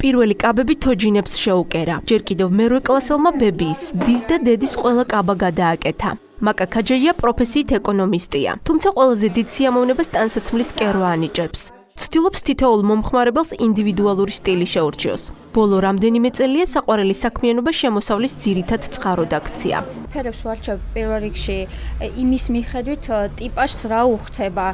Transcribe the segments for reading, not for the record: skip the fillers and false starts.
პირველი კაბები თოჯინებს შეუკერა. ჯერ კიდევ მერვე კლასელმა ბებიის, დის და დედის ყველა კაბა გადააკეთა. მაკა ქაჯაია პროფესიით ეკონომისტია, თუმცა ყველაზე დიდ სიამოვნებას ტანსაცმლის კერვა ანიჭებს. ცდილობს თითოეულ მომხმარებელს ინდივიდუალური სტილი შეურჩიოს. ბოლო რამდენიმე წელია საყვარელი საქმიანობა შემოსავლის ძირითად წყაროდ აქცია. ფერებს ვარჩევ პირველ რიგში იმის მიხედვით ტიპაჟს რა უხდება.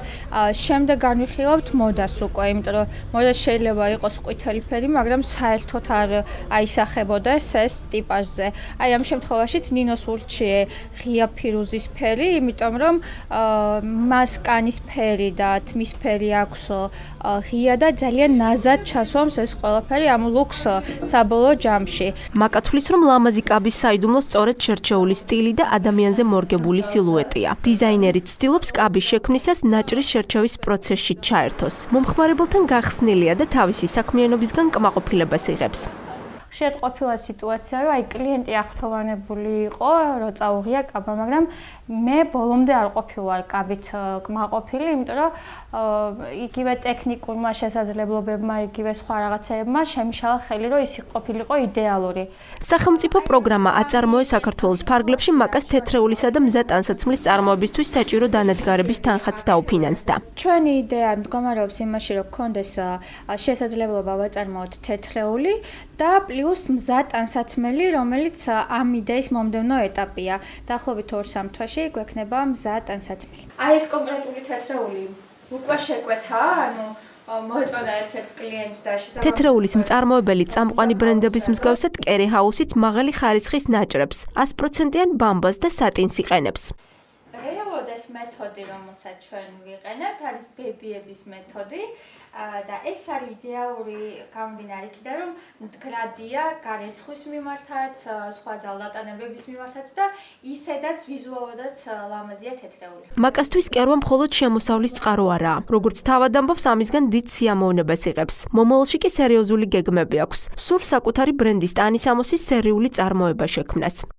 შემდეგ განვიხილავთ მოდას უკვე, იმიტომ რომ მოდა შეიძლება იყოს ყვითელი ფერი, მაგრამ საერთოდ არ აისახებოდეს ეს ტიპაჟზე. აი ამ შემთხვევაშიც ნინოს ურჩიე ღია ფირუზის ფერი, იმიტომ რომ მას კანის ფერი და თმის ფერი აქვს ღია და ძალიან ნაზად ჩასვამს ეს ყველაფერი ამ ლუქს საბოლოო ჯამში. მაკა თვლის, რომ ლამაზი კაბის საიდუმლო სწორედ შერჩეული სტილი და ადამიანზე მორგებული სილუეტია. დიზაინერი ცდილობს კაბის შექმნისას ნაჭრის შერჩევის პროცესში ჩაერთოს. მომხმარებელთან გახსნილია და თავისი საქმიანობისგან კმაყოფილებას იღებს. ხშირად ყოფილა სიტუაცია, რომ აი კლიენტი აღთოვანებული იყო, რომ წაუღია კაბა, მაგრამ მე ბოლომდე არ ყოფილვარ კაბით კმაყოფილი, იმიტომ რომ იგივე ტექნიკურმა შესაძლებლობებმა, იგივე სხვა რაღაცებმა შემიშალა ხელი, რომ ის ყოფილიყო იდეალური. სახელმწიფო პროგრამა აწარმოე საქართველოს ფარგლებში მაკას თეთრეულისა და მზა ტანსაცმლის წარმოებისთვის საჭირო დანადგარების თანხაც დაუფინანსდა. ჩვენი იდეა მდგომარეობს იმაში, რომ გქონდეს შესაძლებლობა ვაწარმოოთ თეთრეული და პლუს მზა ტანსაცმელი, რომელიც ამ იდეის მომდევნო ეტაპია. დაახლოებით 2-3 თვეში გვექნება მზა ტანსაცმელი. აი ეს კონკრეტული თეთრეული უკვე შეკვეთა, ანუ მოეწონა ერთ-ერთ კლიენტს და თეთრეულის მწარმოებელი წამყვანი ბრენდების მსგავსად კერე ჰაუსიც მაღალი ხარისხის ნაჭრებს, 100%-იან ბამბას და სატინს იყენებს. რეალურად ეს მეთოდი, რომელსაც ჩვენ ვიყენებთ, არის ბებიების მეთოდი და ეს არის იდეალური გამომდინარე იქიდან, რომ მდგრადია გარეცხვის მიმართაც, სხვა ძალდატანებების მიმართაც და ისედაც ვიზუალურადაც ლამაზია თეთრეული. მაკასთვის კერვა მხოლოდ შემოსავლის წყარო არაა. როგორც თავად ამბობს, ამისგან დიდ სიამოვნებას იღებს. მომავალში კი სერიოზული გეგმები აქვს. სურს საკუთარი ბრენდის ტანისამოსის სერიული წარმოება შექმნას.